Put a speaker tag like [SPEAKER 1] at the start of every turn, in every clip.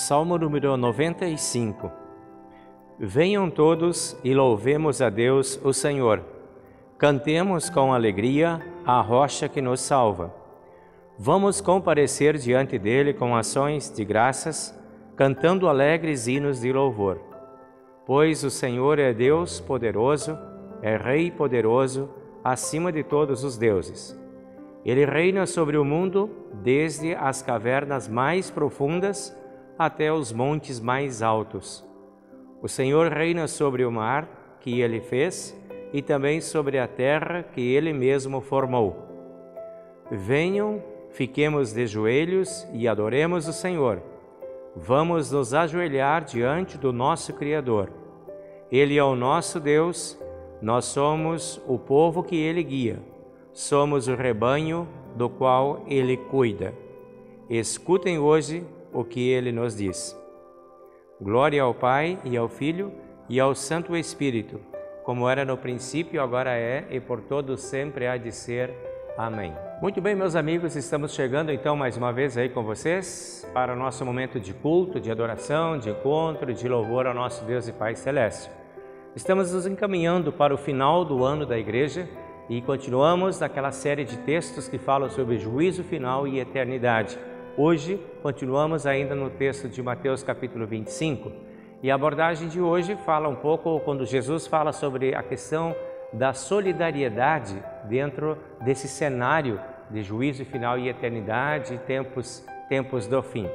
[SPEAKER 1] Salmo número 95. Venham todos e louvemos a Deus, o Senhor. Cantemos com alegria a rocha que nos salva. Vamos comparecer diante dele com ações de graças, cantando alegres hinos de louvor. Pois o Senhor é Deus poderoso, é Rei poderoso, acima de todos os deuses. Ele reina sobre o mundo, desde as cavernas mais profundas até os montes mais altos. O Senhor reina sobre o mar que ele fez e também sobre a terra que ele mesmo formou. Venham, fiquemos de joelhos e adoremos o Senhor. Vamos nos ajoelhar diante do nosso Criador. Ele é o nosso Deus, nós somos o povo que ele guia. Somos o rebanho do qual ele cuida. Escutem hoje o que ele nos diz. Glória ao Pai e ao Filho e ao Santo Espírito, como era no princípio, agora é e por todos sempre há de ser. Amém. Muito bem, meus amigos, estamos chegando então mais uma vez aí com vocês para o nosso momento de culto, de adoração, de encontro e de louvor ao nosso Deus e Pai Celeste. Estamos nos encaminhando para o final do ano da Igreja e continuamos naquela série de textos que falam sobre juízo final e eternidade. Hoje, continuamos ainda no texto de Mateus capítulo 25 e a abordagem de hoje fala um pouco quando Jesus fala sobre a questão da solidariedade dentro desse cenário de juízo final e eternidade, tempos do fim.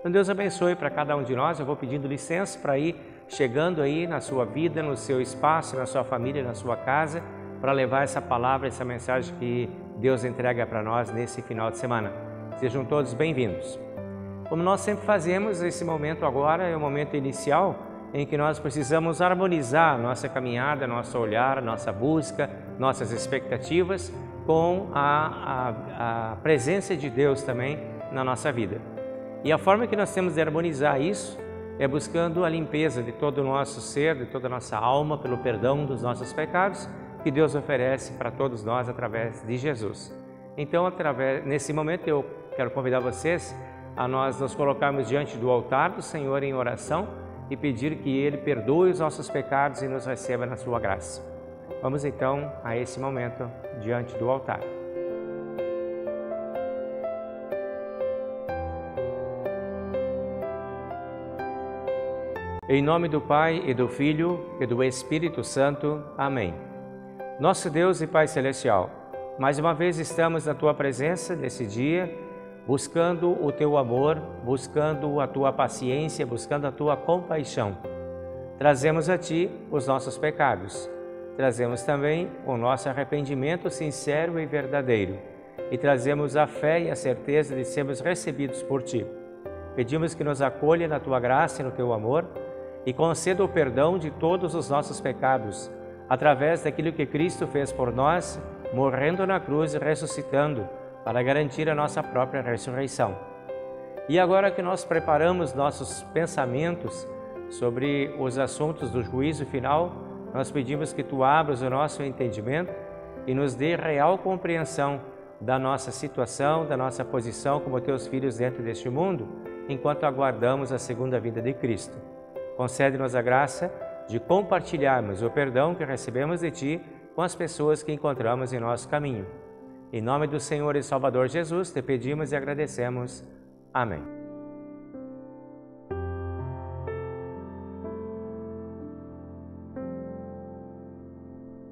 [SPEAKER 1] Então Deus abençoe para cada um de nós. Eu vou pedindo licença para ir chegando aí na sua vida, no seu espaço, na sua família, na sua casa, para levar essa palavra, essa mensagem que Deus entrega para nós nesse final de semana. Sejam todos bem-vindos. Como nós sempre fazemos, esse momento agora é o momento inicial em que nós precisamos harmonizar nossa caminhada, nosso olhar, nossa busca, nossas expectativas com a presença de Deus também na nossa vida. E a forma que nós temos de harmonizar isso é buscando a limpeza de todo o nosso ser, de toda a nossa alma, pelo perdão dos nossos pecados que Deus oferece para todos nós através de Jesus. Então, nesse momento, eu quero convidar vocês a nós nos colocarmos diante do altar do Senhor em oração e pedir que Ele perdoe os nossos pecados e nos receba na sua graça. Vamos então a esse momento diante do altar. Em nome do Pai e do Filho e do Espírito Santo. Amém. Nosso Deus e Pai Celestial, mais uma vez estamos na Tua presença nesse dia, buscando o Teu amor, buscando a Tua paciência, buscando a Tua compaixão. Trazemos a Ti os nossos pecados, trazemos também o nosso arrependimento sincero e verdadeiro e trazemos a fé e a certeza de sermos recebidos por Ti. Pedimos que nos acolha na Tua graça e no Teu amor e conceda o perdão de todos os nossos pecados, através daquilo que Cristo fez por nós, morrendo na cruz e ressuscitando, para garantir a nossa própria ressurreição. E agora que nós preparamos nossos pensamentos sobre os assuntos do juízo final, nós pedimos que Tu abras o nosso entendimento e nos dê real compreensão da nossa situação, da nossa posição como Teus filhos dentro deste mundo, enquanto aguardamos a segunda vinda de Cristo. Concede-nos a graça de compartilharmos o perdão que recebemos de Ti com as pessoas que encontramos em nosso caminho. Em nome do Senhor e Salvador Jesus, Te pedimos e agradecemos. Amém.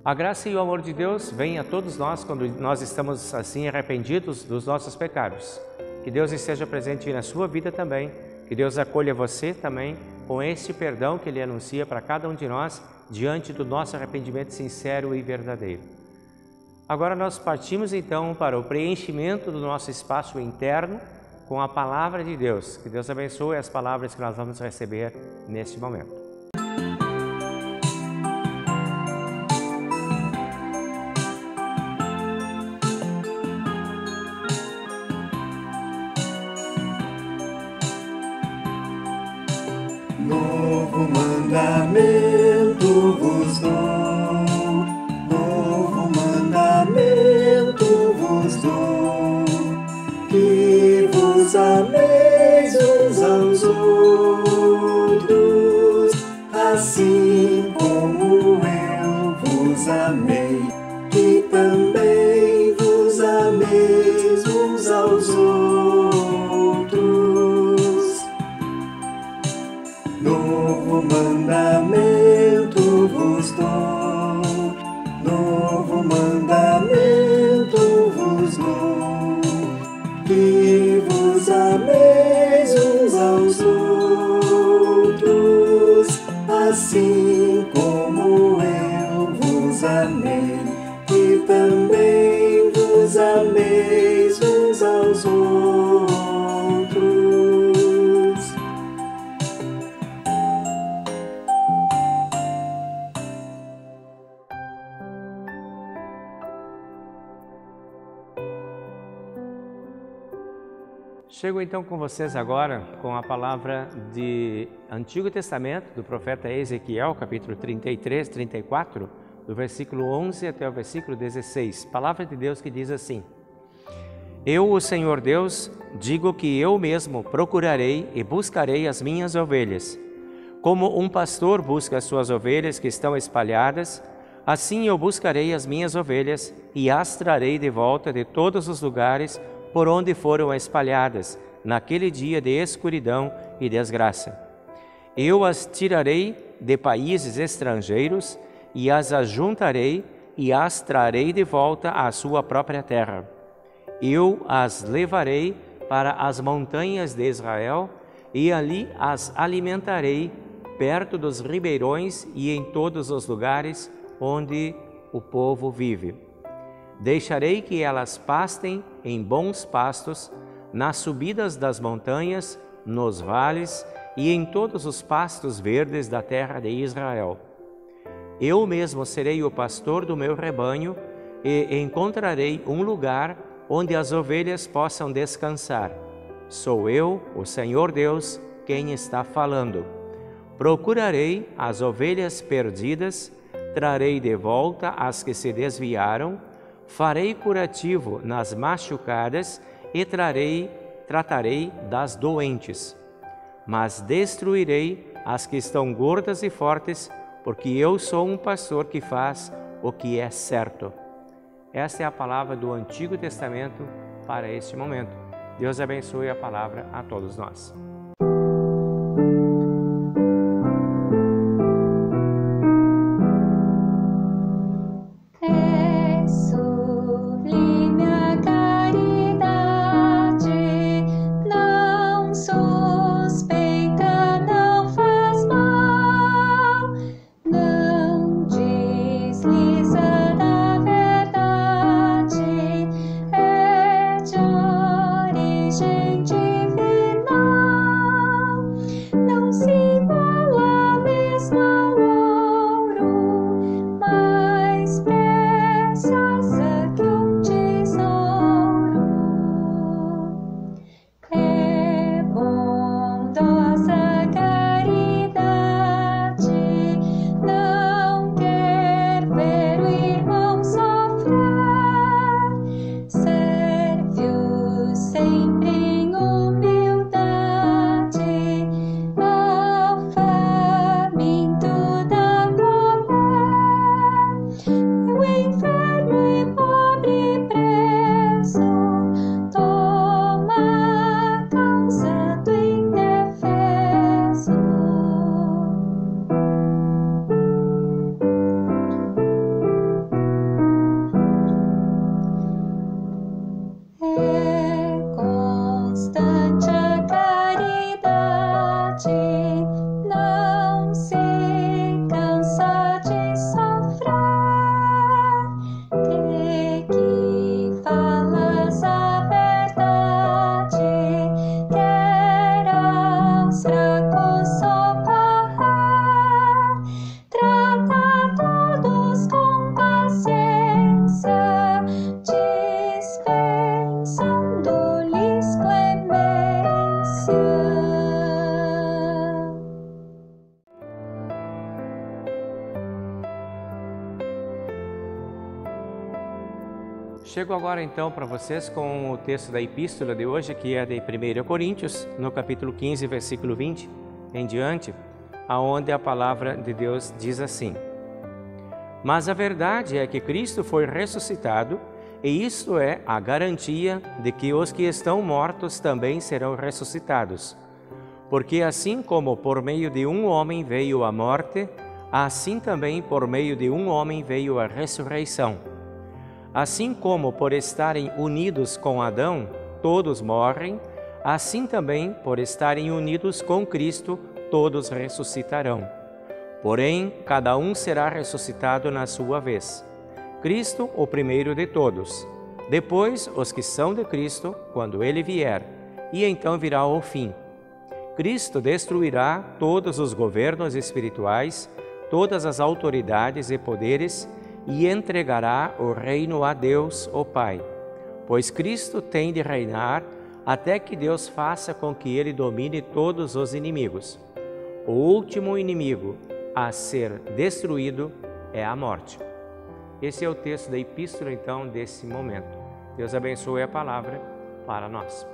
[SPEAKER 1] A graça e o amor de Deus vêm a todos nós quando nós estamos assim arrependidos dos nossos pecados. Que Deus esteja presente na sua vida também, que Deus acolha você também com esse perdão que Ele anuncia para cada um de nós diante do nosso arrependimento sincero e verdadeiro. Agora nós partimos então para o preenchimento do nosso espaço interno com a Palavra de Deus. Que Deus abençoe as palavras que nós vamos receber neste momento.
[SPEAKER 2] Novo mandamento vos dou, novo mandamento vos dou, que vos ameis uns aos outros. assim como eu vos amei, que também vos ameis uns aos outros. Novo mandamento vos dou, novo mandamento vos dou, que vos ameis uns aos outros, assim como eu vos amei, que também vos ameis uns aos outros.
[SPEAKER 1] Chego então com vocês agora com a palavra de Antigo Testamento, do profeta Ezequiel, capítulo 33, 34, do versículo 11 até o versículo 16. Palavra de Deus que diz assim: Eu, o Senhor Deus, digo que eu mesmo procurarei e buscarei as minhas ovelhas. Como um pastor busca as suas ovelhas que estão espalhadas, assim eu buscarei as minhas ovelhas e as trarei de volta de todos os lugares por onde foram espalhadas, naquele dia de escuridão e desgraça. Eu as tirarei de países estrangeiros e as ajuntarei e as trarei de volta à sua própria terra. Eu as levarei para as montanhas de Israel e ali as alimentarei perto dos ribeirões e em todos os lugares onde o povo vive. Deixarei que elas pastem em bons pastos, nas subidas das montanhas, nos vales e em todos os pastos verdes da terra de Israel. Eu mesmo serei o pastor do meu rebanho e encontrarei um lugar onde as ovelhas possam descansar. Sou eu, o Senhor Deus, quem está falando. Procurarei as ovelhas perdidas, trarei de volta as que se desviaram, farei curativo nas machucadas e tratarei das doentes. Mas destruirei as que estão gordas e fortes, porque eu sou um pastor que faz o que é certo. Esta é a palavra do Antigo Testamento para este momento. Deus abençoe a palavra a todos nós. Chego agora então para vocês com o texto da epístola de hoje, que é de 1 Coríntios, no capítulo 15, versículo 20 em diante, aonde a palavra de Deus diz assim: mas a verdade é que Cristo foi ressuscitado, e isto é a garantia de que os que estão mortos também serão ressuscitados. Porque assim como por meio de um homem veio a morte, assim também por meio de um homem veio a ressurreição. Assim como por estarem unidos com Adão, todos morrem, assim também por estarem unidos com Cristo, todos ressuscitarão. Porém, cada um será ressuscitado na sua vez. Cristo, o primeiro de todos. Depois, os que são de Cristo, quando Ele vier, e então virá o fim. Cristo destruirá todos os governos espirituais, todas as autoridades e poderes, e entregará o reino a Deus, o Pai. Pois Cristo tem de reinar até que Deus faça com que Ele domine todos os inimigos. O último inimigo a ser destruído é a morte. Esse é o texto da epístola, então, desse momento. Deus abençoe a palavra para nós.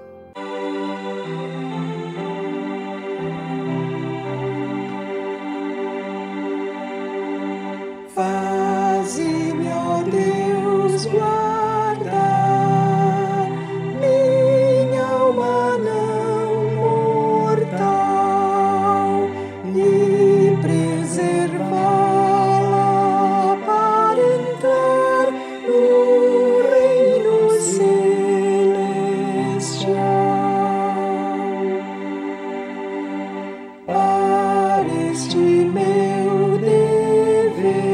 [SPEAKER 2] Faze-me, ó Deus, guardar minha alma não mortal e preservá-la para entrar no reino celestial. Para este meu dever,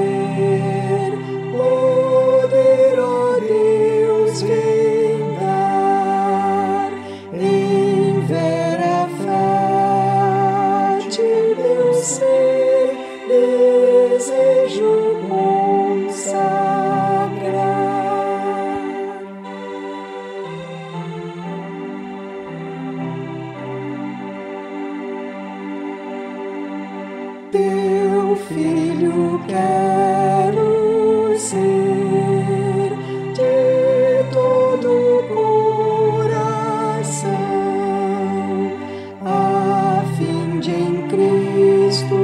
[SPEAKER 2] poder, ó Deus, vem dar em vera fate meu ser, desejo consagrar. Teu filho quero ser de todo o coração, a fim de em Cristo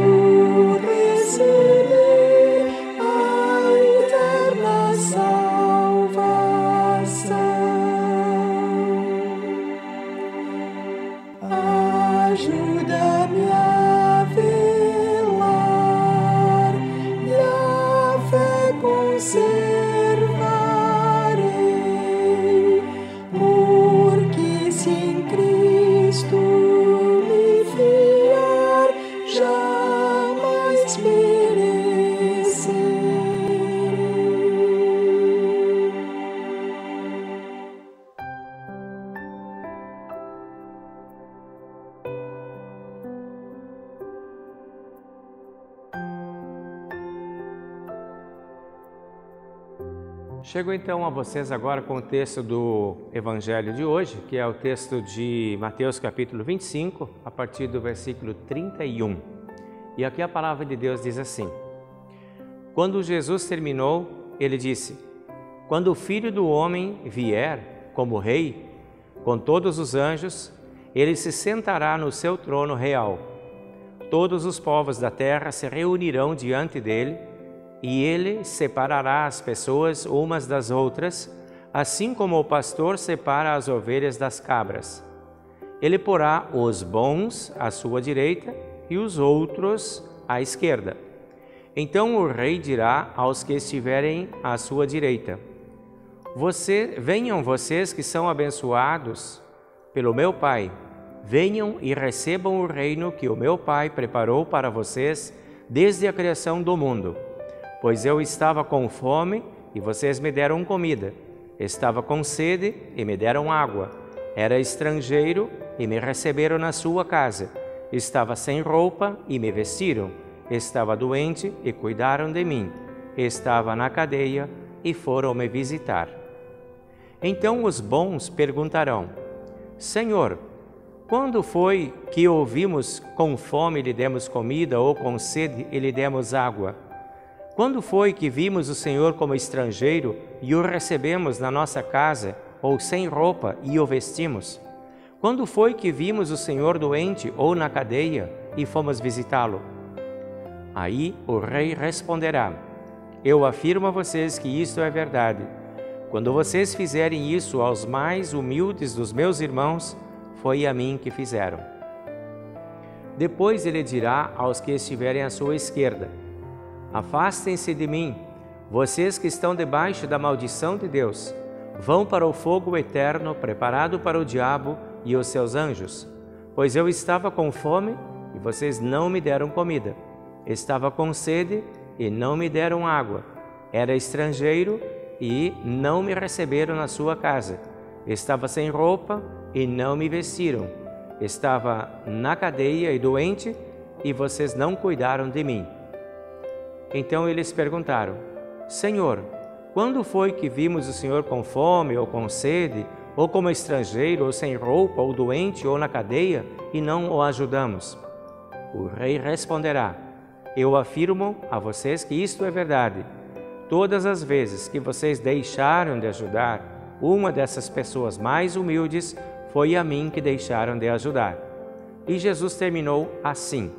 [SPEAKER 2] receber a eterna salvação. Ajuda-me a velar e a fé conservarei, porque se em Cristo me fiar, jamais perecerei.
[SPEAKER 1] Chego então a vocês agora com o texto do Evangelho de hoje, que é o texto de Mateus capítulo 25, a partir do versículo 31. E aqui a palavra de Deus diz assim: quando Jesus terminou, ele disse: quando o Filho do Homem vier como Rei, com todos os anjos, ele se sentará no seu trono real. Todos os povos da terra se reunirão diante dele, e ele separará as pessoas umas das outras, assim como o pastor separa as ovelhas das cabras. Ele porá os bons à sua direita e os outros à esquerda. Então o rei dirá aos que estiverem à sua direita: venham vocês que são abençoados pelo meu Pai, venham e recebam o reino que o meu Pai preparou para vocês desde a criação do mundo. Pois eu estava com fome e vocês me deram comida, estava com sede e me deram água, era estrangeiro e me receberam na sua casa, estava sem roupa e me vestiram, estava doente e cuidaram de mim, estava na cadeia e foram me visitar. Então os bons perguntarão: Senhor, quando foi que ouvimos com fome e lhe demos comida, ou com sede e lhe demos água? Quando foi que vimos o Senhor como estrangeiro e o recebemos na nossa casa, ou sem roupa e o vestimos? Quando foi que vimos o Senhor doente ou na cadeia e fomos visitá-lo? Aí o rei responderá: eu afirmo a vocês que isto é verdade. Quando vocês fizerem isso aos mais humildes dos meus irmãos, foi a mim que fizeram. Depois ele dirá aos que estiverem à sua esquerda: afastem-se de mim, vocês que estão debaixo da maldição de Deus, vão para o fogo eterno preparado para o diabo e os seus anjos. Pois eu estava com fome e vocês não me deram comida. Estava com sede e não me deram água. Era estrangeiro e não me receberam na sua casa. Estava sem roupa e não me vestiram. Estava na cadeia e doente e vocês não cuidaram de mim. Então eles perguntaram: Senhor, quando foi que vimos o Senhor com fome ou com sede, ou como estrangeiro, ou sem roupa, ou doente, ou na cadeia, e não o ajudamos? O rei responderá: eu afirmo a vocês que isto é verdade. Todas as vezes que vocês deixaram de ajudar uma dessas pessoas mais humildes, foi a mim que deixaram de ajudar. E Jesus terminou assim: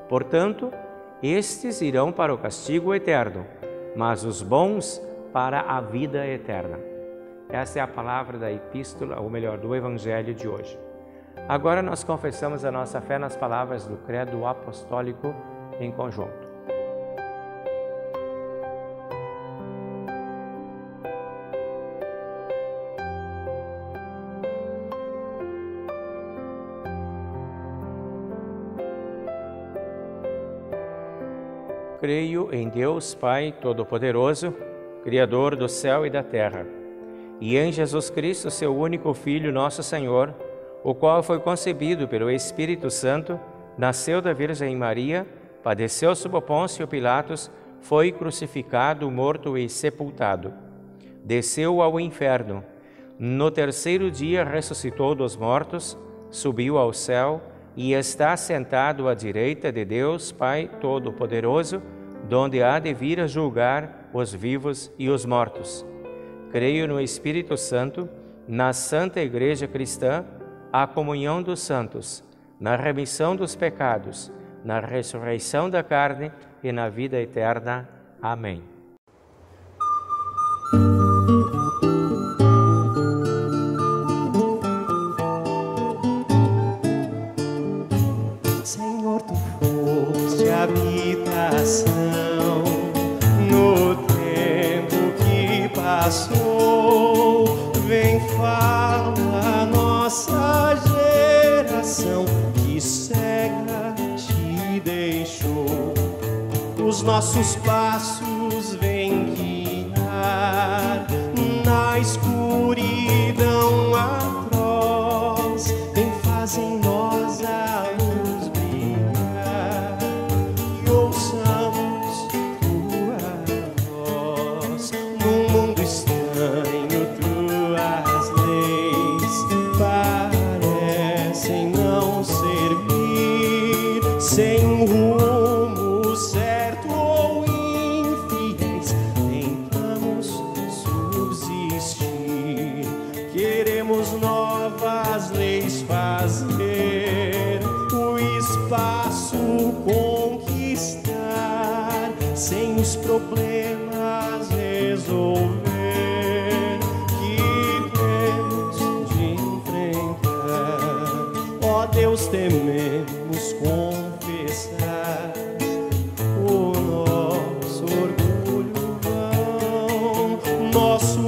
[SPEAKER 1] portanto, estes irão para o castigo eterno, mas os bons para a vida eterna. Essa é a palavra da epístola, ou melhor, do Evangelho de hoje. Agora nós confessamos a nossa fé nas palavras do Credo Apostólico em conjunto. Creio em Deus Pai Todo-Poderoso, Criador do céu e da terra, e em Jesus Cristo, seu único Filho, nosso Senhor, o qual foi concebido pelo Espírito Santo, nasceu da Virgem Maria, padeceu sob Pôncio Pilatos, foi crucificado, morto e sepultado. Desceu ao inferno. No terceiro dia ressuscitou dos mortos, subiu ao céu e está sentado à direita de Deus Pai Todo-Poderoso, donde há de vir a julgar os vivos e os mortos. Creio no Espírito Santo, na Santa Igreja Cristã, a comunhão dos santos, na remissão dos pecados, na ressurreição da carne e na vida eterna. Amém.
[SPEAKER 3] Senhor, tu foste a habitação no tempo que passou. Vem, fala a nossa geração que cega te deixou. Os nossos passos vem guiar na escuridão atroz. Vem, faz em nós a luz brilhar e ouçamos tua voz. Num mundo estranho, tuas leis parecem não servir. Sem rumo certo ou infiéis, tentamos subsistir. Queremos novas leis fazer, o espaço conquistar, sem os problemas resolver que temos de enfrentar. Ó Deus, tememos confessar o nosso orgulho vão, nosso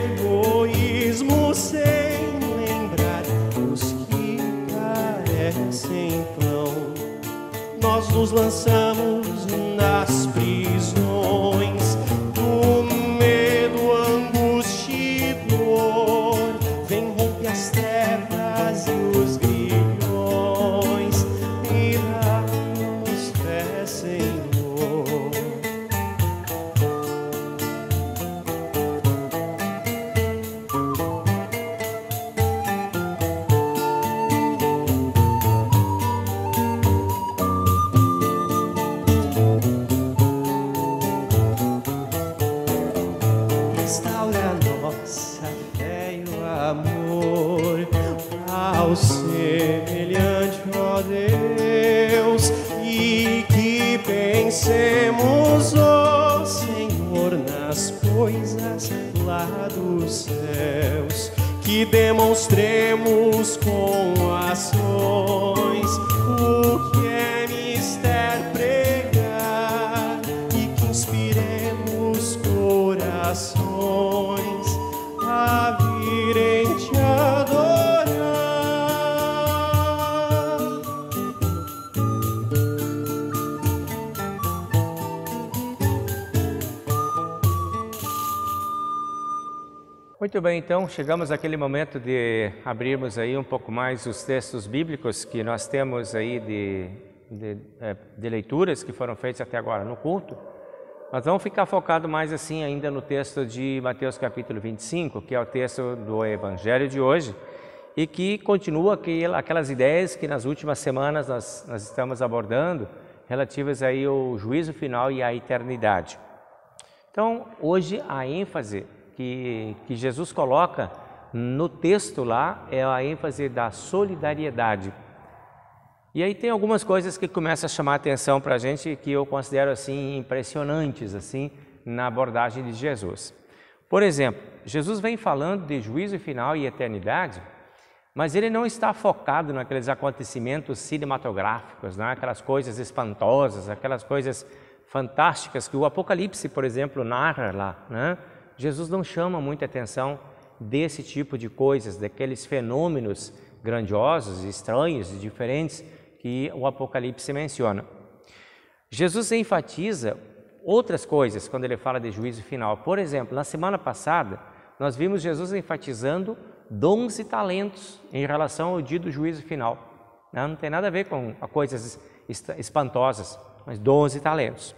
[SPEAKER 3] egoísmo sem lembrar os que carecem pão. Nós nos lançamos nas prisões do medo, angústia e dor. Vem, rompe as trevas e os grilhões. Busquemos, ó Senhor, nas coisas lá dos céus, que demonstremos com ações o que é mister pregar e que inspiremos corações a virem te adorar.
[SPEAKER 1] Muito bem, então chegamos àquele momento de abrirmos aí um pouco mais os textos bíblicos que nós temos aí de leituras que foram feitas até agora no culto. Nós vamos ficar focado mais assim ainda no texto de Mateus capítulo 25, que é o texto do Evangelho de hoje, e que continua aquelas ideias que nas últimas semanas nós estamos abordando, relativas aí ao juízo final e à eternidade. Então, hoje a ênfase que Jesus coloca no texto lá é a ênfase da solidariedade. E aí tem algumas coisas que começam a chamar a atenção para a gente que eu considero assim impressionantes assim na abordagem de Jesus. Por exemplo, Jesus vem falando de juízo final e eternidade, mas ele não está focado naqueles acontecimentos cinematográficos, né? Aquelas coisas espantosas, aquelas coisas fantásticas que o Apocalipse, por exemplo, narra lá, né? Jesus não chama muita atenção desse tipo de coisas, daqueles fenômenos grandiosos, estranhos e diferentes que o Apocalipse menciona. Jesus enfatiza outras coisas quando ele fala de juízo final. Por exemplo, na semana passada, nós vimos Jesus enfatizando dons e talentos em relação ao dia do juízo final. Não tem nada a ver com coisas espantosas, mas dons e talentos.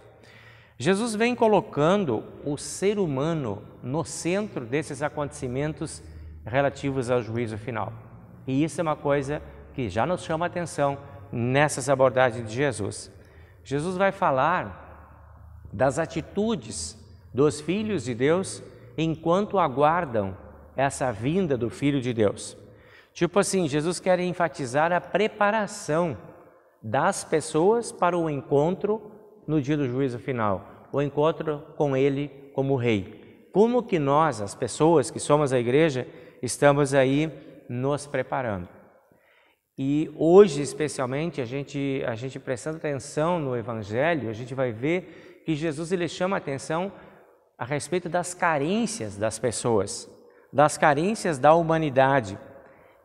[SPEAKER 1] Jesus vem colocando o ser humano no centro desses acontecimentos relativos ao juízo final. E isso é uma coisa que já nos chama a atenção nessas abordagens de Jesus. Jesus vai falar das atitudes dos filhos de Deus enquanto aguardam essa vinda do Filho de Deus. Tipo assim, Jesus quer enfatizar a preparação das pessoas para o encontro no dia do juízo final, o encontro com Ele como Rei. Como que nós, as pessoas que somos a igreja, estamos aí nos preparando. E hoje, especialmente, a gente prestando atenção no Evangelho, a gente vai ver que Jesus ele chama a atenção a respeito das carências das pessoas, das carências da humanidade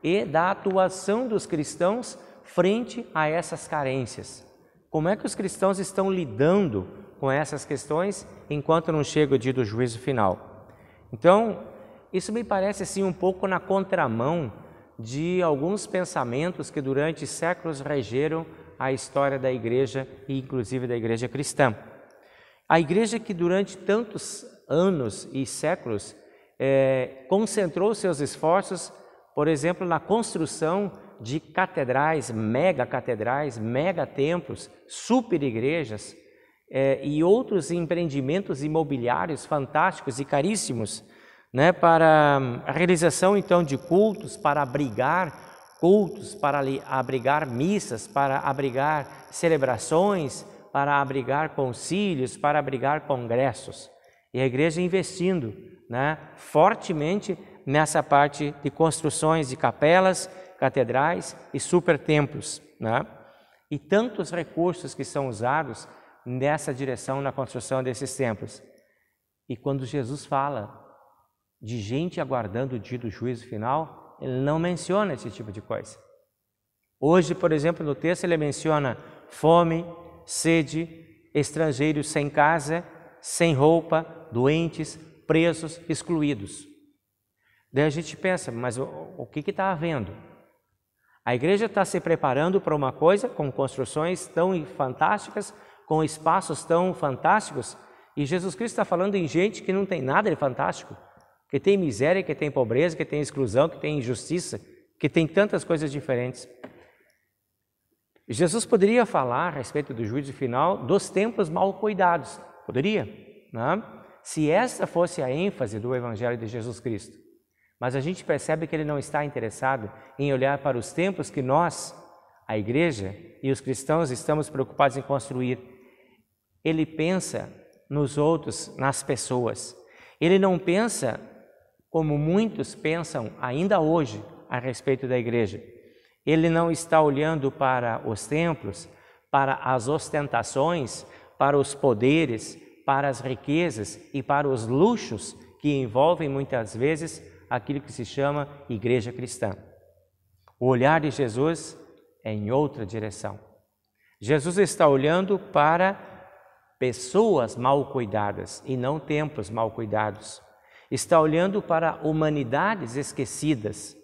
[SPEAKER 1] e da atuação dos cristãos frente a essas carências. Como é que os cristãos estão lidando com essas questões enquanto não chega o dia do juízo final? Então, isso me parece assim um pouco na contramão de alguns pensamentos que durante séculos regeram a história da igreja e inclusive da igreja cristã. A igreja que durante tantos anos e séculos concentrou seus esforços, por exemplo, na construção de catedrais, megatemplos, super igrejas e outros empreendimentos imobiliários fantásticos e caríssimos, né, para a realização então de cultos, para abrigar cultos, para abrigar missas, para abrigar celebrações, para abrigar concílios, para abrigar congressos. E a igreja investindo, né, fortemente nessa parte de construções de capelas, catedrais e supertemplos, né? E tantos recursos que são usados nessa direção na construção desses templos. E quando Jesus fala de gente aguardando o dia do juízo final, ele não menciona esse tipo de coisa. Hoje, por exemplo, no texto ele menciona fome, sede, estrangeiros sem casa, sem roupa, doentes, presos, excluídos. Daí a gente pensa, mas o que está havendo? A igreja está se preparando para uma coisa com construções tão fantásticas, com espaços tão fantásticos, e Jesus Cristo está falando em gente que não tem nada de fantástico, que tem miséria, que tem pobreza, que tem exclusão, que tem injustiça, que tem tantas coisas diferentes. Jesus poderia falar a respeito do juízo final dos templos mal cuidados, poderia, né? Se essa fosse a ênfase do Evangelho de Jesus Cristo. Mas a gente percebe que ele não está interessado em olhar para os templos que nós, a igreja e os cristãos, estamos preocupados em construir. ele pensa nos outros, nas pessoas. Ele não pensa como muitos pensam ainda hoje a respeito da igreja. Ele não está olhando para os templos, para as ostentações, para os poderes, para as riquezas e para os luxos que envolvem muitas vezes aquilo que se chama igreja cristã. O olhar de Jesus é em outra direção. Jesus está olhando para pessoas mal cuidadas e não templos mal cuidados. Está olhando para humanidades esquecidas.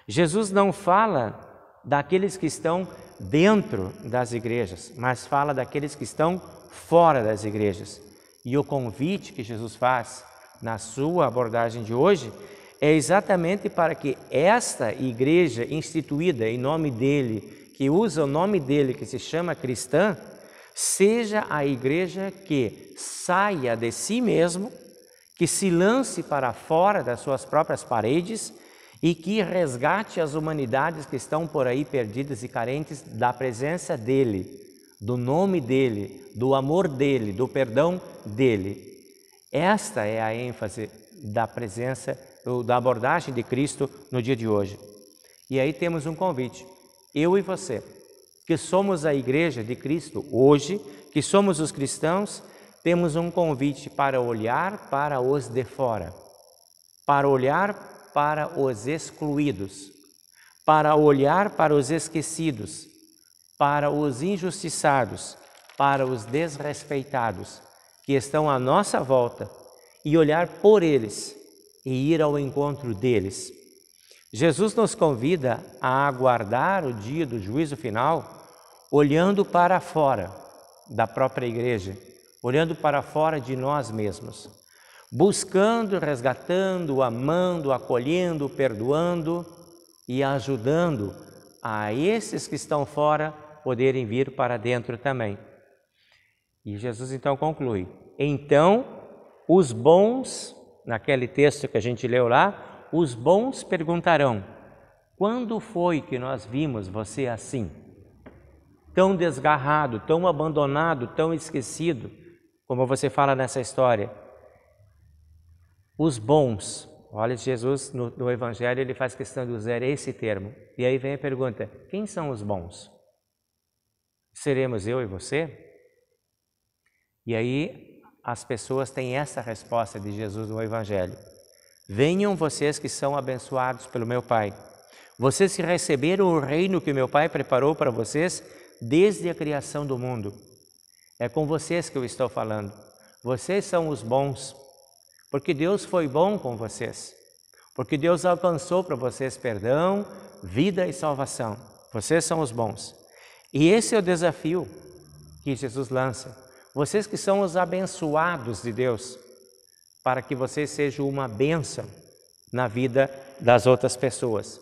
[SPEAKER 1] Jesus não fala daqueles que estão dentro das igrejas, mas fala daqueles que estão fora das igrejas. E o convite que Jesus faz na sua abordagem de hoje é exatamente para que esta igreja instituída em nome dele, que usa o nome dele, que se chama cristã, seja a igreja que saia de si mesmo, que se lance para fora das suas próprias paredes e que resgate as humanidades que estão por aí perdidas e carentes da presença dele, do nome dele, do amor dele, do perdão dele. Esta é a ênfase da presença, da abordagem de Cristo no dia de hoje. E aí temos um convite, eu e você, que somos a igreja de Cristo hoje, que somos os cristãos, temos um convite para olhar para os de fora, para olhar para os excluídos, para olhar para os esquecidos, para os injustiçados, para os desrespeitados, que estão à nossa volta, e olhar por eles e ir ao encontro deles. Jesus nos convida a aguardar o dia do juízo final, olhando para fora da própria igreja, olhando para fora de nós mesmos, buscando, resgatando, amando, acolhendo, perdoando e ajudando a esses que estão fora poderem vir para dentro também. E Jesus então conclui, então os bons, naquele texto que a gente leu lá, os bons perguntarão, quando foi que nós vimos você assim? Tão desgarrado, tão abandonado, tão esquecido, como você fala nessa história. Os bons, olha, Jesus no Evangelho ele faz questão de usar esse termo. E aí vem a pergunta, quem são os bons? Seremos eu e você? E aí as pessoas têm essa resposta de Jesus no Evangelho. Venham vocês que são abençoados pelo meu Pai. Vocês que receberam o reino que meu Pai preparou para vocês desde a criação do mundo. É com vocês que eu estou falando. Vocês são os bons, porque Deus foi bom com vocês. Porque Deus alcançou para vocês perdão, vida e salvação. Vocês são os bons. E esse é o desafio que Jesus lança. Vocês que são os abençoados de Deus, para que vocês sejam uma bênção na vida das outras pessoas.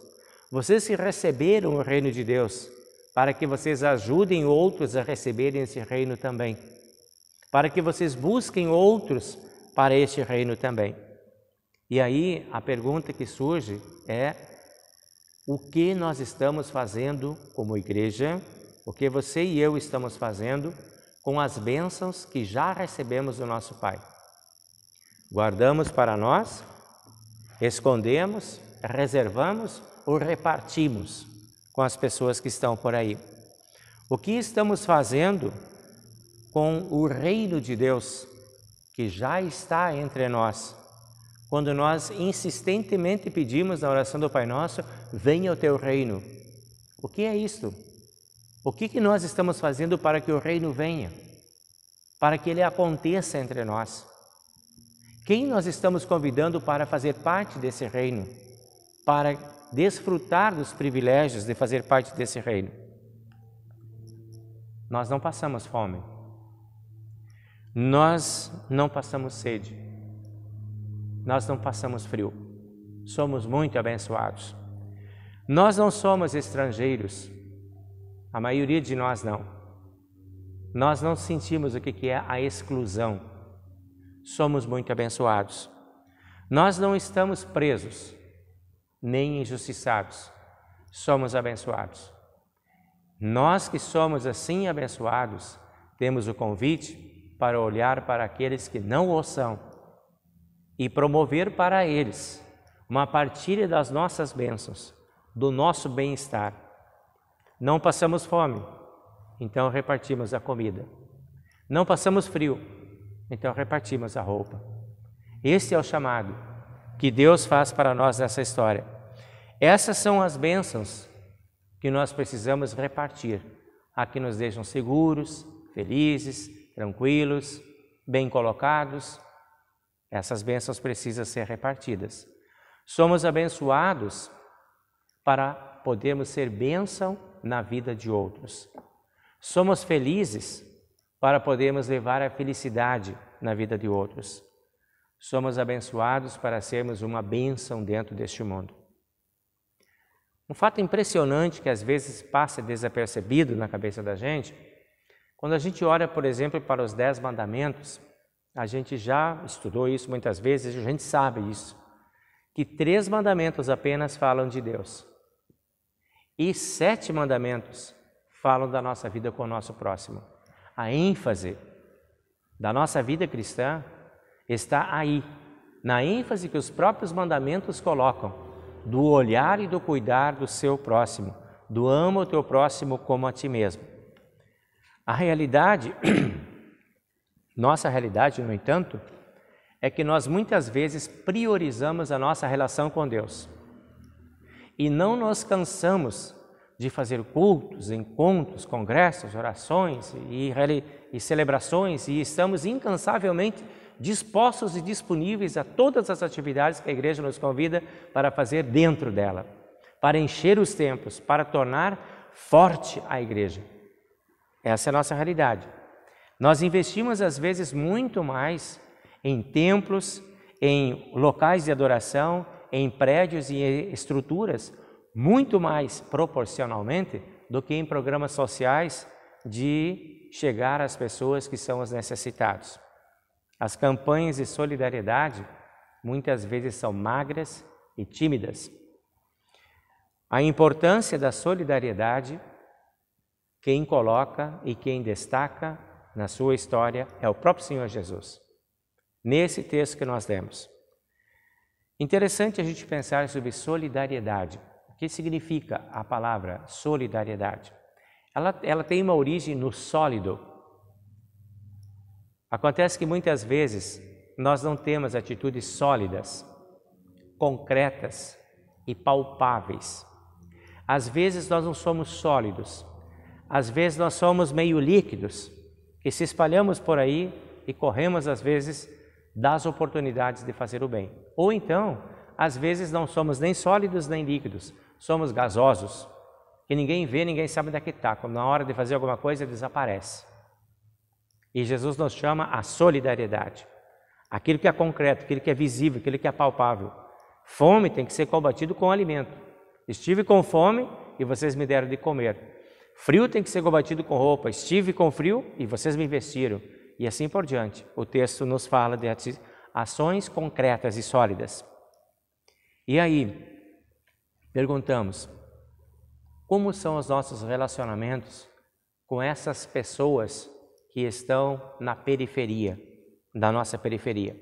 [SPEAKER 1] Vocês que receberam o reino de Deus, para que vocês ajudem outros a receberem esse reino também. Para que vocês busquem outros para este reino também. E aí a pergunta que surge é, o que nós estamos fazendo como igreja, o que você e eu estamos fazendo com as bênçãos que já recebemos do nosso Pai? Guardamos para nós, escondemos, reservamos ou repartimos com as pessoas que estão por aí? O que estamos fazendo com o reino de Deus que já está entre nós? Quando nós insistentemente pedimos na oração do Pai Nosso, venha o teu reino. O que é isto? O que nós estamos fazendo para que o reino venha? Para que ele aconteça entre nós? Quem nós estamos convidando para fazer parte desse reino? Para desfrutar dos privilégios de fazer parte desse reino? Nós não passamos fome. Nós não passamos sede. Nós não passamos frio. Somos muito abençoados. Nós não somos estrangeiros. A maioria de nós não. Nós não sentimos o que é a exclusão. Somos muito abençoados. Nós não estamos presos, nem injustiçados. Somos abençoados. Nós que somos assim abençoados, temos o convite para olhar para aqueles que não o são e promover para eles uma partilha das nossas bênçãos, do nosso bem-estar. Não passamos fome, então repartimos a comida. Não passamos frio, então repartimos a roupa. Esse é o chamado que Deus faz para nós nessa história. Essas são as bênçãos que nós precisamos repartir, a que nos deixam seguros, felizes, tranquilos, bem colocados. Essas bênçãos precisam ser repartidas. Somos abençoados para podermos ser bênção na vida de outros. Somos felizes para podermos levar a felicidade na vida de outros. Somos abençoados para sermos uma bênção dentro deste mundo. Um fato impressionante que às vezes passa desapercebido na cabeça da gente, quando a gente olha, por exemplo, para os 10 mandamentos, a gente já estudou isso muitas vezes, a gente sabe isso, que 3 mandamentos apenas falam de Deus e 7 mandamentos falam da nossa vida com o nosso próximo. A ênfase da nossa vida cristã está aí, na ênfase que os próprios mandamentos colocam, do olhar e do cuidar do seu próximo, do ama o teu próximo como a ti mesmo. A realidade, nossa realidade, no entanto, é que nós muitas vezes priorizamos a nossa relação com Deus e não nos cansamos de fazer cultos, encontros, congressos, orações e celebrações, e estamos incansavelmente dispostos e disponíveis a todas as atividades que a igreja nos convida para fazer dentro dela, para encher os templos, para tornar forte a igreja. Essa é a nossa realidade. Nós investimos às vezes muito mais em templos, em locais de adoração, em prédios e estruturas, muito mais proporcionalmente do que em programas sociais de chegar às pessoas que são os necessitados. As campanhas de solidariedade muitas vezes são magras e tímidas. A importância da solidariedade, quem coloca e quem destaca na sua história é o próprio Senhor Jesus. Nesse texto que nós lemos. Interessante a gente pensar sobre solidariedade. O que significa a palavra solidariedade? Ela tem uma origem no sólido. Acontece que muitas vezes nós não temos atitudes sólidas, concretas e palpáveis. Às vezes nós não somos sólidos, às vezes nós somos meio líquidos, que se espalhamos por aí e corremos às vezes das oportunidades de fazer o bem. Ou então, às vezes não somos nem sólidos nem líquidos, somos gasosos, que ninguém vê, ninguém sabe onde é que está, quando na hora de fazer alguma coisa desaparece. E Jesus nos chama a solidariedade, aquilo que é concreto, aquilo que é visível, aquilo que é palpável. Fome tem que ser combatido com alimento. Estive com fome e vocês me deram de comer. Frio tem que ser combatido com roupa. Estive com frio e vocês me vestiram. E assim por diante. O texto nos fala de ações concretas e sólidas. E aí, perguntamos, como são os nossos relacionamentos com essas pessoas que estão na periferia, da nossa periferia?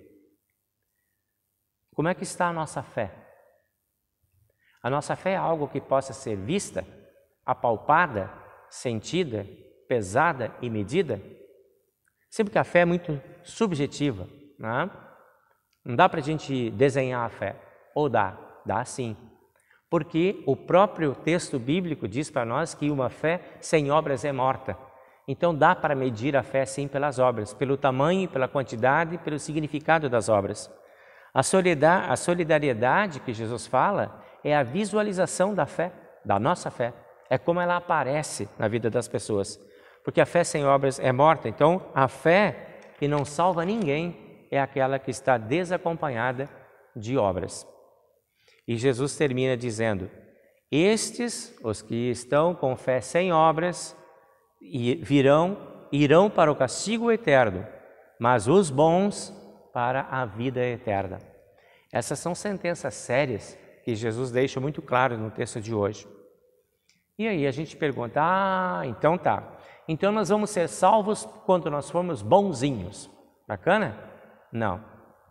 [SPEAKER 1] Como é que está a nossa fé? A nossa fé é algo que possa ser vista, apalpada, sentida, pesada e medida? Sempre que a fé é muito subjetiva, né? Não dá para a gente desenhar a fé, ou dá sim. Porque o próprio texto bíblico diz para nós que uma fé sem obras é morta. Então dá para medir a fé sim pelas obras, pelo tamanho, pela quantidade, pelo significado das obras. A solidariedade que Jesus fala é a visualização da fé, da nossa fé. É como ela aparece na vida das pessoas. Porque a fé sem obras é morta. Então a fé que não salva ninguém é aquela que está desacompanhada de obras. E Jesus termina dizendo, estes, os que estão com fé sem obras, irão para o castigo eterno, mas os bons para a vida eterna. Essas são sentenças sérias que Jesus deixa muito claro no texto de hoje. E aí a gente pergunta, então tá, Então nós vamos ser salvos quando nós formos bonzinhos. Bacana? Não.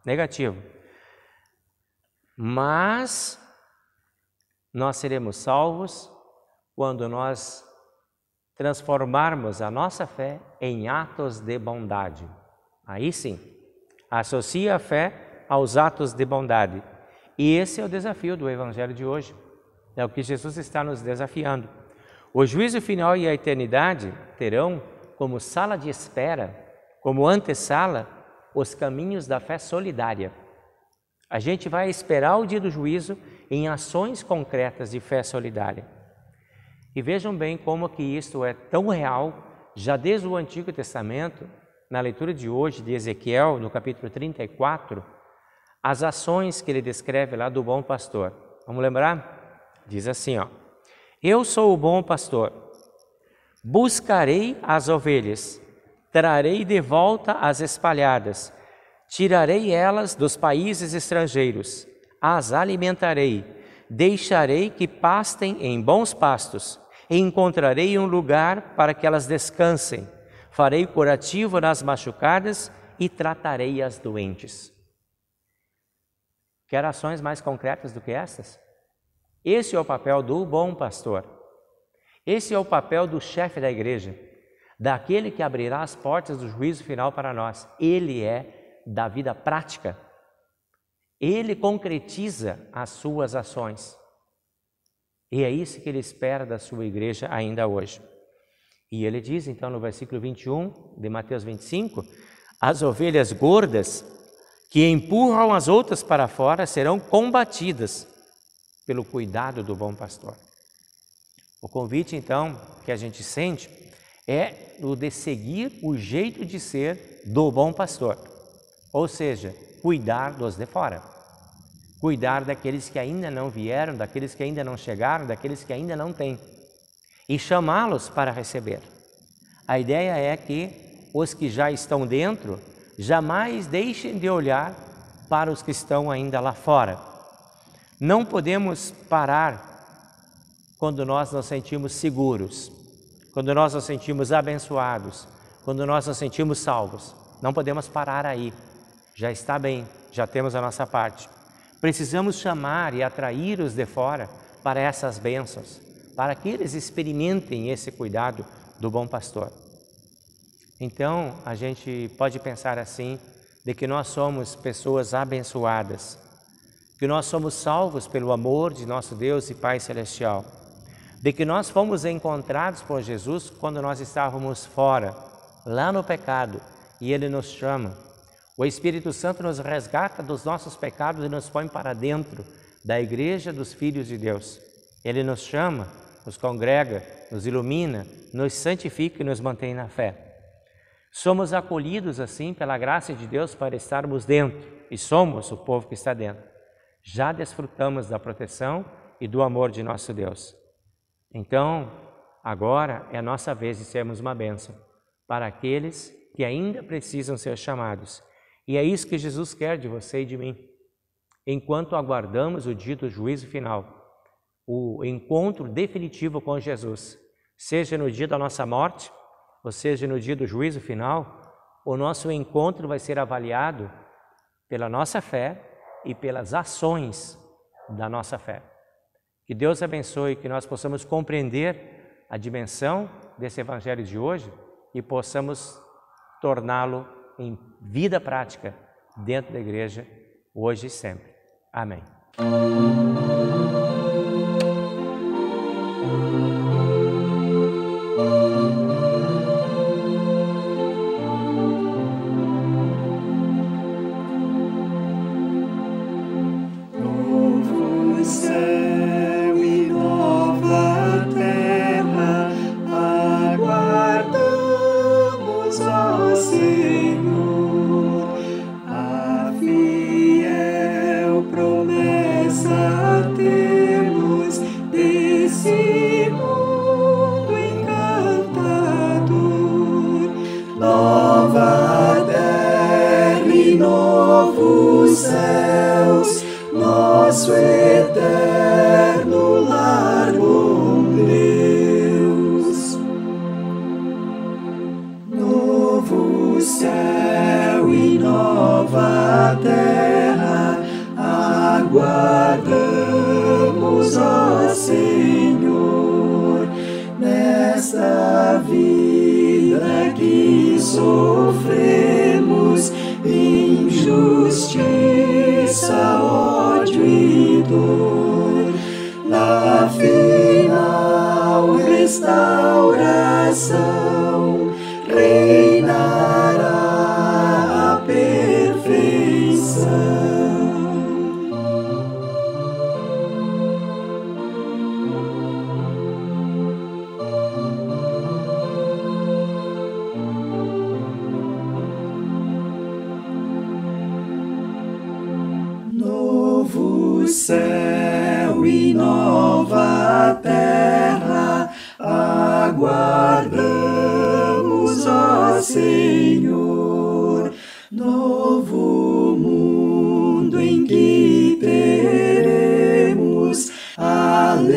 [SPEAKER 1] Negativo. Mas nós seremos salvos quando nós transformarmos a nossa fé em atos de bondade. Aí sim, associa a fé aos atos de bondade. E esse é o desafio do Evangelho de hoje. É o que Jesus está nos desafiando. O juízo final e a eternidade terão como sala de espera, como antessala, os caminhos da fé solidária. A gente vai esperar o dia do juízo em ações concretas de fé solidária. E vejam bem como que isto é tão real, já desde o Antigo Testamento, na leitura de hoje de Ezequiel, no capítulo 34, as ações que ele descreve lá do bom pastor. Vamos lembrar? Diz assim, ó: eu sou o bom pastor, buscarei as ovelhas, trarei de volta as espalhadas, tirarei elas dos países estrangeiros, as alimentarei, deixarei que pastem em bons pastos, e encontrarei um lugar para que elas descansem, farei curativo nas machucadas e tratarei as doentes. Quer ações mais concretas do que essas? Esse é o papel do bom pastor. Esse é o papel do chefe da igreja, daquele que abrirá as portas do juízo final para nós. Ele é da vida prática. Ele concretiza as suas ações. E é isso que ele espera da sua igreja ainda hoje. E ele diz então no versículo 21 de Mateus 25, as ovelhas gordas que empurram as outras para fora serão combatidas pelo cuidado do bom pastor. O convite, então, que a gente sente é o de seguir o jeito de ser do bom pastor. Ou seja, cuidar dos de fora. Cuidar daqueles que ainda não vieram, daqueles que ainda não chegaram, daqueles que ainda não têm. E chamá-los para receber. A ideia é que os que já estão dentro jamais deixem de olhar para os que estão ainda lá fora. Não podemos parar quando nós nos sentimos seguros, quando nós nos sentimos abençoados, quando nós nos sentimos salvos. Não podemos parar aí. Já está bem, já temos a nossa parte. Precisamos chamar e atrair os de fora para essas bênçãos, para que eles experimentem esse cuidado do bom pastor. Então, a gente pode pensar assim, de que nós somos pessoas abençoadas, que nós somos salvos pelo amor de nosso Deus e Pai Celestial, de que nós fomos encontrados por Jesus quando nós estávamos fora, lá no pecado, e Ele nos chama. O Espírito Santo nos resgata dos nossos pecados e nos põe para dentro da igreja dos filhos de Deus. Ele nos chama, nos congrega, nos ilumina, nos santifica e nos mantém na fé. Somos acolhidos assim pela graça de Deus para estarmos dentro, e somos o povo que está dentro. Já desfrutamos da proteção e do amor de nosso Deus. Então, agora é a nossa vez de sermos uma bênção para aqueles que ainda precisam ser chamados. E é isso que Jesus quer de você e de mim. Enquanto aguardamos o dia do juízo final, o encontro definitivo com Jesus, seja no dia da nossa morte, ou seja no dia do juízo final, o nosso encontro vai ser avaliado pela nossa fé e pelas ações da nossa fé. Que Deus abençoe, que nós possamos compreender a dimensão desse evangelho de hoje e possamos torná-lo em vida prática dentro da igreja, hoje e sempre. Amém.
[SPEAKER 2] Novo céu e nova terra, aguardamos, ó Senhor, a fiel promessa temos desse mundo encantador. Nova terra e novos céus, nosso eterno lar, bom Deus. nova terra aguardamos, ó Senhor, nesta vida que sofremos injustiça, ódio e dor. Na final restauração reinará a perfeição. Novo céu e nova terra aguardamos, ó Senhor, novo mundo em que teremos alegria,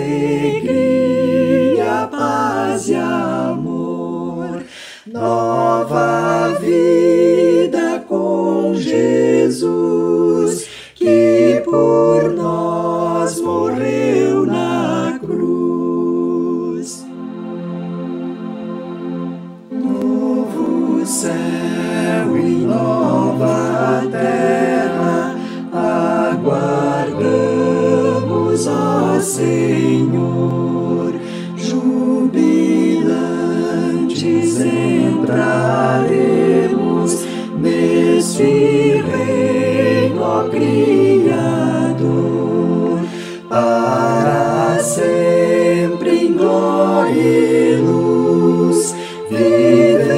[SPEAKER 2] paz e amor, nova vida com Jesus, que por nós morreu na cruz. Novo céu e nova terra aguardamos, ó Senhor, jubilantes entraremos neste reino, ó Criador, para sempre em glória e luz viveremos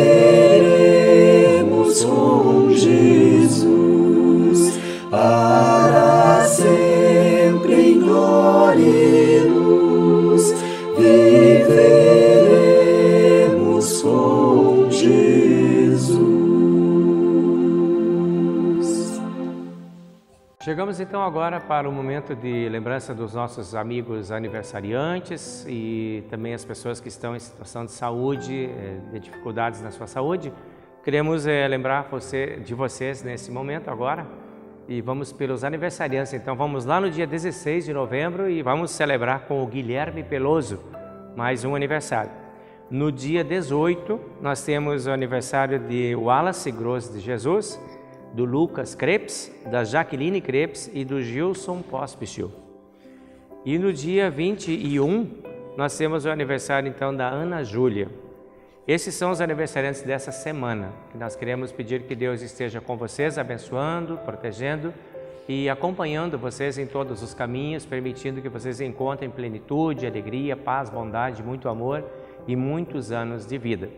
[SPEAKER 2] com Jesus, para sempre em glória e luz viveremos com Jesus.
[SPEAKER 1] Chegamos então agora para o momento de lembrança dos nossos amigos aniversariantes e também as pessoas que estão em situação de saúde, de dificuldades na sua saúde. Queremos lembrar de vocês nesse momento agora e vamos pelos aniversariantes. Então vamos lá no dia 16 de novembro e vamos celebrar com o Guilherme Peloso, mais um aniversário. No dia 18 nós temos o aniversário de Wallace Gross de Jesus, do Lucas Krebs, da Jaqueline Krebs e do Gilson Pospichil. E no dia 21, nós temos o aniversário então da Ana Júlia. Esses são os aniversariantes dessa semana, que nós queremos pedir que Deus esteja com vocês, abençoando, protegendo e acompanhando vocês em todos os caminhos, permitindo que vocês encontrem plenitude, alegria, paz, bondade, muito amor e muitos anos de vida.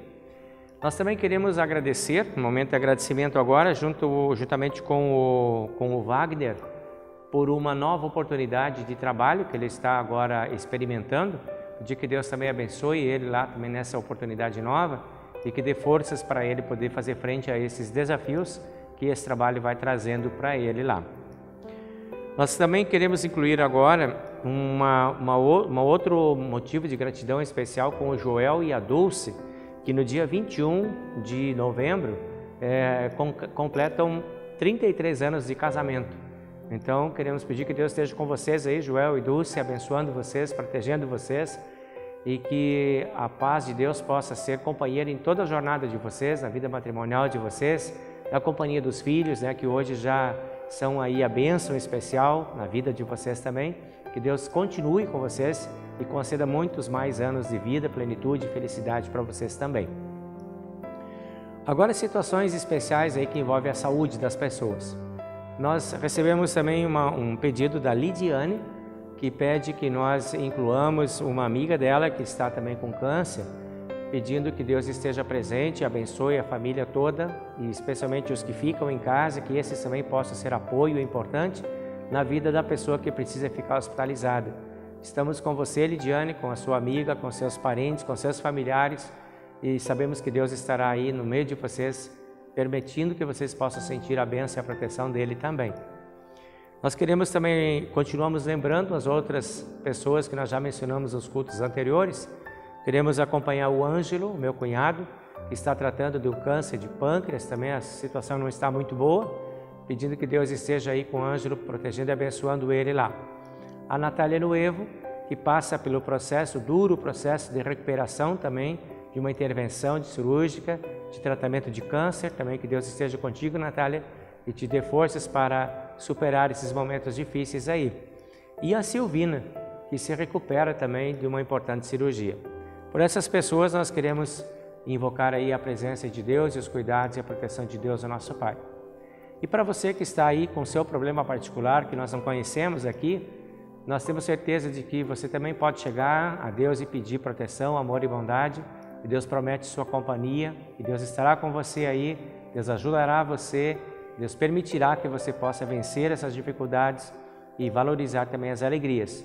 [SPEAKER 1] Nós também queremos agradecer, um momento de agradecimento agora, juntamente com o Wagner, por uma nova oportunidade de trabalho que ele está agora experimentando, de que Deus também abençoe ele lá também nessa oportunidade nova e que dê forças para ele poder fazer frente a esses desafios que esse trabalho vai trazendo para ele lá. Nós também queremos incluir agora outro motivo de gratidão especial com o Joel e a Dulce, que no dia 21 de novembro completam 33 anos de casamento. Então, queremos pedir que Deus esteja com vocês aí, Joel e Dulce, abençoando vocês, protegendo vocês e que a paz de Deus possa ser companheira em toda a jornada de vocês, na vida matrimonial de vocês, na companhia dos filhos, que hoje já são aí a bênção especial na vida de vocês também. Que Deus continue com vocês e conceda muitos mais anos de vida, plenitude e felicidade para vocês também. Agora, situações especiais aí que envolvem a saúde das pessoas. Nós recebemos também um pedido da Lidiane, que pede que nós incluamos uma amiga dela que está também com câncer, pedindo que Deus esteja presente, abençoe a família toda e especialmente os que ficam em casa, que esses também possam ser apoio importante na vida da pessoa que precisa ficar hospitalizada. Estamos com você, Lidiane, com a sua amiga, com seus parentes, com seus familiares e sabemos que Deus estará aí no meio de vocês, permitindo que vocês possam sentir a bênção e a proteção dele também. Nós queremos também, continuamos lembrando as outras pessoas que nós já mencionamos nos cultos anteriores. Queremos acompanhar o Ângelo, meu cunhado, que está tratando do câncer de pâncreas, também a situação não está muito boa, pedindo que Deus esteja aí com o Ângelo, protegendo e abençoando ele lá. A Natália Nuevo, que passa pelo duro processo de recuperação também, de uma intervenção cirúrgica, de tratamento de câncer, também que Deus esteja contigo, Natália, e te dê forças para superar esses momentos difíceis aí. E a Silvina, que se recupera também de uma importante cirurgia. Por essas pessoas nós queremos invocar aí a presença de Deus e os cuidados e a proteção de Deus, o nosso Pai. E para você que está aí com o seu problema particular, que nós não conhecemos aqui, nós temos certeza de que você também pode chegar a Deus e pedir proteção, amor e bondade, e Deus promete sua companhia, e Deus estará com você aí, Deus ajudará você, Deus permitirá que você possa vencer essas dificuldades e valorizar também as alegrias.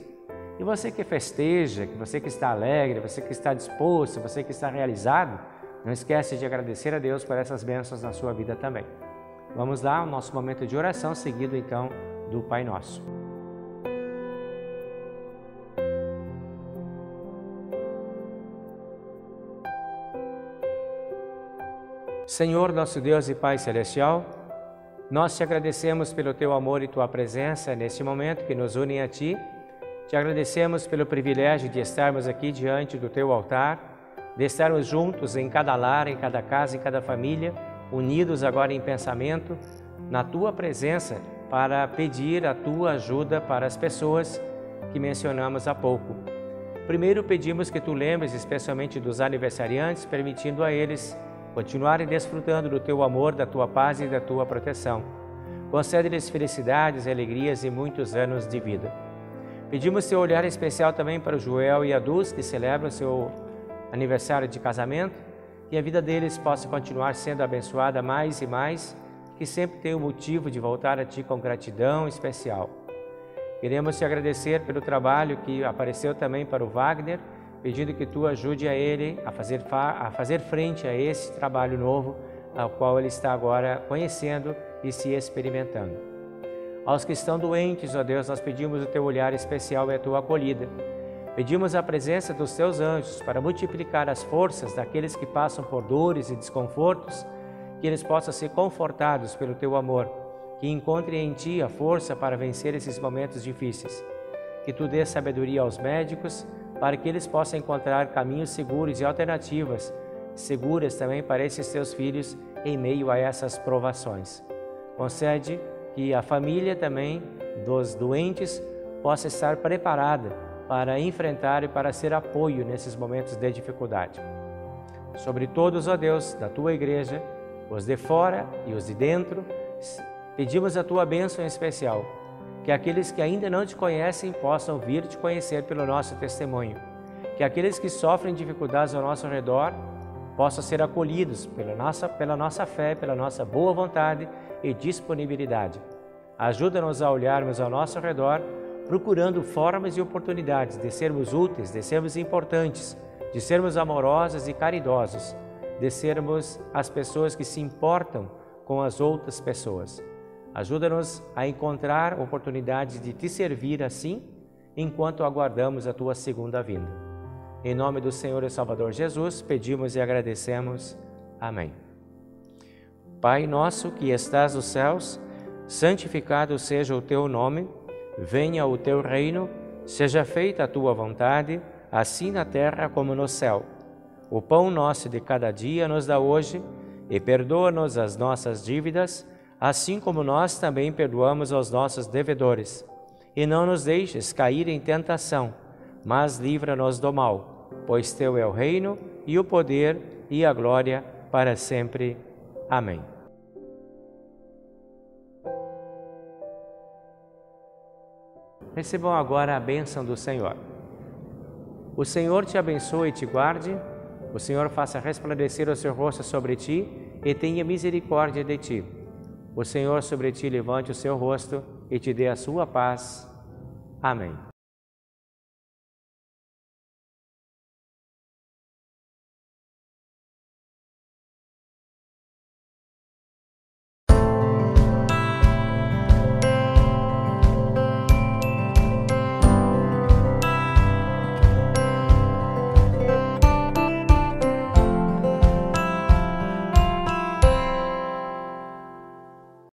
[SPEAKER 1] E você que festeja, você que está alegre, você que está disposto, você que está realizado, não esquece de agradecer a Deus por essas bênçãos na sua vida também. Vamos lá, o nosso momento de oração, seguido então do Pai Nosso. Senhor, nosso Deus e Pai Celestial, nós te agradecemos pelo Teu amor e Tua presença neste momento que nos unem a Ti. Te agradecemos pelo privilégio de estarmos aqui diante do Teu altar, de estarmos juntos em cada lar, em cada casa, em cada família, unidos agora em pensamento, na Tua presença, para pedir a Tua ajuda para as pessoas que mencionamos há pouco. Primeiro pedimos que Tu lembres especialmente dos aniversariantes, permitindo a eles continuarem desfrutando do Teu amor, da Tua paz e da Tua proteção. Concede-lhes felicidades, alegrias e muitos anos de vida. Pedimos Teu olhar especial também para o Joel e a Dulce, que celebram seu aniversário de casamento, que a vida deles possa continuar sendo abençoada mais e mais, que sempre tenham motivo de voltar a Ti com gratidão especial. Queremos Te agradecer pelo trabalho que apareceu também para o Wagner, pedindo que Tu ajude a ele a fazer frente a esse trabalho novo, ao qual ele está agora conhecendo e se experimentando. Aos que estão doentes, ó Deus, nós pedimos o Teu olhar especial e a Tua acolhida. Pedimos a presença dos Teus anjos para multiplicar as forças daqueles que passam por dores e desconfortos, que eles possam ser confortados pelo Teu amor, que encontrem em Ti a força para vencer esses momentos difíceis. Que Tu dê sabedoria aos médicos, para que eles possam encontrar caminhos seguros e alternativas seguras também para esses Teus filhos em meio a essas provações. Concede que a família também dos doentes possa estar preparada para enfrentar e para ser apoio nesses momentos de dificuldade. Sobre todos, ó Deus, da Tua igreja, os de fora e os de dentro, pedimos a Tua bênção especial, que aqueles que ainda não Te conhecem possam vir Te conhecer pelo nosso testemunho, que aqueles que sofrem dificuldades ao nosso redor possam ser acolhidos pela nossa fé, pela nossa boa vontade e disponibilidade. Ajuda-nos a olharmos ao nosso redor, procurando formas e oportunidades de sermos úteis, de sermos importantes, de sermos amorosos e caridosos, de sermos as pessoas que se importam com as outras pessoas. Ajuda-nos a encontrar oportunidades de Te servir assim, enquanto aguardamos a Tua segunda vinda. Em nome do Senhor e Salvador Jesus, pedimos e agradecemos. Amém. Pai nosso que estás nos céus, santificado seja o Teu nome, venha o Teu reino, seja feita a Tua vontade, assim na terra como no céu. O pão nosso de cada dia nos dá hoje, e perdoa-nos as nossas dívidas, assim como nós também perdoamos aos nossos devedores. E não nos deixes cair em tentação, mas livra-nos do mal, pois Teu é o reino, e o poder, e a glória, para sempre. Amém. Recebam agora a bênção do Senhor. O Senhor te abençoe e te guarde, o Senhor faça resplandecer o seu rosto sobre ti e tenha misericórdia de ti. O Senhor sobre ti levante o seu rosto e te dê a sua paz. Amém.